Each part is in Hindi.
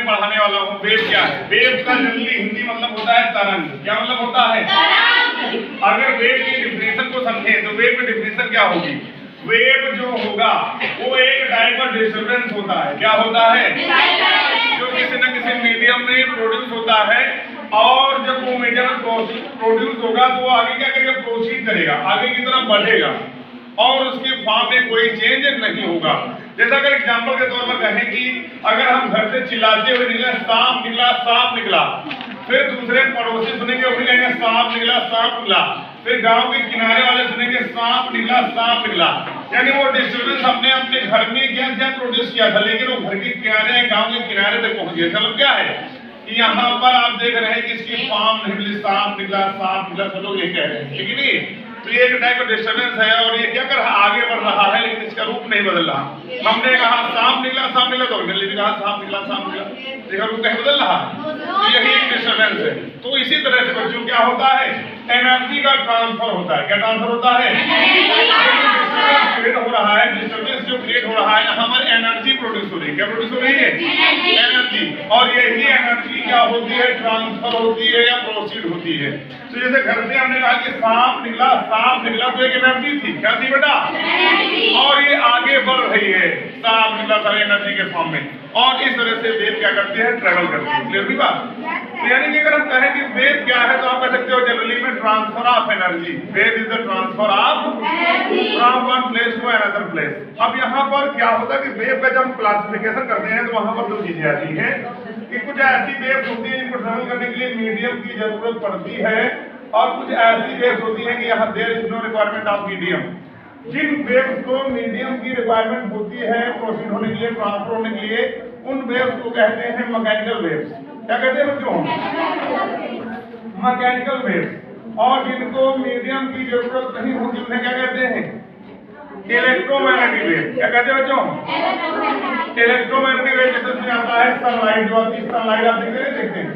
पढ़ाने वाला हूँ वेव क्या है। वेव का जनरली हिंदी मतलब होता है तरंग। क्या मतलब होता है? तरंग। अगर वेव की डिफिनेशन को समझें तो वेव की डिफिनेशन क्या होगी? वेव जो होगा वो एक टाइप का डिस्टर्बेंस होता है। क्या होता है? जो किसी न किसी मीडियम में प्रोड्यूस होता है, और जब वो मीडियम प्रोड्यूस होगा तो वो आगे क्या करेगा? प्रोसीड करेगा, आगे की तरफ बढ़ेगा, और उसके फॉर्म में कोई चेंज नहीं होगा। जैसा अगर एग्जांपल के तौर पर कहें कि अगर हम घर से चिल्लाते हुए निकले सांप निकला सांप निकला, फिर दूसरे पड़ोसी सुनेंगे वो भी कहेंगे सांप निकला सांप निकला, फिर गांव के किनारे वाले सुनेंगे सांप निकला सांप निकला, यानी वो डिस्टर्बेंस हमने अपने घर में क्या प्रोड्यूस किया था, लेकिन वो घर के किनारे गांव के किनारे तक पहुंच गया। मतलब क्या है कि यहाँ पर आप देख रहे हैं कि इसकी फॉर्म निकली सांप निकला सब लोग ये कह रहे हैं, ठीक है नहीं? तो ये एक टाइप का डिस्टर्बेंस है, और ये क्या कर रहा है? आगे बढ़ रहा है, लेकिन इसका रूप नहीं बदल रहा। हमने कहा सांप निकला तो जल्दी कहा सांप निकला देखा रूप नहीं बदल रहा। तो यही एक डिस्टर्बेंस है। तो इसी तरह से बच्चों क्या होता है? एनर्जी का ट्रांसफर होता है। क्या ट्रांसफर होता है? क्रिएट हो रहा है, डिस्टर्बेंस जो क्रिएट हो रहा है, यहाँ पर एनर्जी प्रोड्यूस हो रही है। क्या प्रोड्यूस हो रही है? एनर्जी। और यही एनर्जी क्या होती है? ट्रांसफर होती है या प्रोसीड होती है। तो जैसे घर से हमने कहा कि सांप निकला तो एक एनर्जी थी। क्या थी बेटा? और ये आगे बढ़ रही है, सांप निकला सारे एनर्जी के फॉर्म में, और इस तरह से वेव क्या करती है? ट्रेवल करती है। क्लियर हुई बात? तो यानी कि अगर हम कहें कि वेव क्या है तो आप कह सकते हो जनरली में transfer of energy. Wave is the transfer of from one place to another place. अब यहाँ पर क्या होता है कि वेव का जब हम क्लासिफिकेशन करते हैं तो वहां पर दो चीजें आती हैं कि कुछ ऐसी वेव्स होती है जिनको ट्रेवल करने के लिए मीडियम की जरूरत पड़ती है, और कुछ ऐसी वेव्स होती है कि यहाँ there is no requirement of medium. जिन वेव्स को मीडियम की रिक्वायरमेंट होती है प्रोसीड होने के लिए, ट्रांसफर होने के लिए, उन वेव्स को कहते हैं मैकेनिकल वेव्स। क्या कहते हैं बच्चों? Mechanical waves. और जिनको मीडियम की जरूरत नहीं होती उन्हें क्या कहते हैं? Electromagnetic wave. क्या कहते हैं बच्चों? इलेक्ट्रोमैग्नेटिक वेव जैसे आता है सनलाइट, जो आती है सनलाइट आप देखते हैं,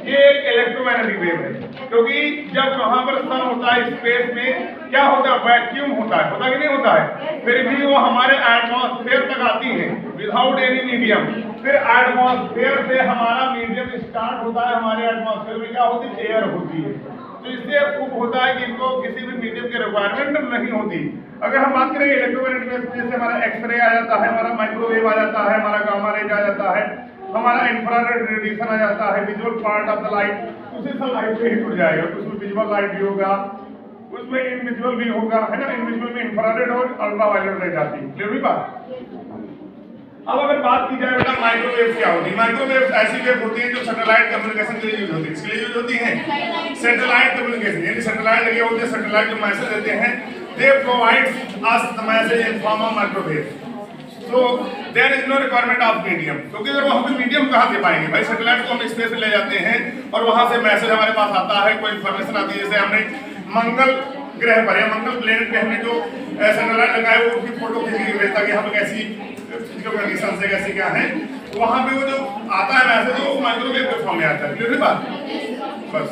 ये एक इलेक्ट्रोमैग्नेटिक वेव है। क्योंकि जब वहां पर सन होता है स्पेस में, क्या होता है? वैक्यूम होता है कि नहीं होता है? फिर भी वो हमारे एटमॉस्फेयर तक आती है विदाउट एनी मीडियम। फिर एटमॉस्फेयर से हमारा मीडियम स्टार्ट होता है, हमारे एटमॉस्फेयर में क्या होती है? एयर होती है। तो इससे प्रूव होता है कि इनको किसी भी मीडियम की रिक्वायरमेंट नहीं होती। अगर हम बात करें इलेक्ट्रोमैग्नेटिक वेव, जैसे हमारा एक्सरे आ जाता है, हमारा माइक्रोवेव आ जाता है, हमारा गामा रेज आ जाता है, हमारा इंफ्रारेड रेडिएशन आ जाता है, visual part of the light, उसी से लाइट पे ही जुड़ जाएगा। उसमें विजुअल लाइट भी होगा, उसमें इनविजुअल भी होगा, है ना? इनविजुअल में इंफ्रारेड और अल्ट्रावायलेट रह जाती है। क्लियर हुई बात? अब अगर बात की जाए बेटा माइक्रोवेव क्या होती है? माइक्रोवेव ऐसी वेव होती है जो सैटेलाइट कम्युनिकेशन के लिए यूज होती है। इसके लिए यूज होती है सैटेलाइट कम्युनिकेशन, यानी सैटेलाइट लगे होते हैं, सैटेलाइट जो मैसेज देते हैं, they provide us the message in form of microwave. तो there is no requirement of medium, क्योंकि अगर वहां पे मीडियम कहां से पाएंगे भाई? सैटेलाइट को हम स्पेस में ले जाते हैं और वहां से मैसेज हमारे पास आता है, कोई इंफॉर्मेशन आती है। जैसे हमने मंगल ग्रह पर या मंगल प्लेनेट पे हमने जो सैटेलाइट लगाए वो उसकी फोटो खींच के भेजता कि हम कैसी फिजिकल कंडीशन से कैसे क्या है, वहां पे वो जो आता है मैसेज वो माइक्रोवेव के फॉर्म में आता है। क्लियर है बात? बस।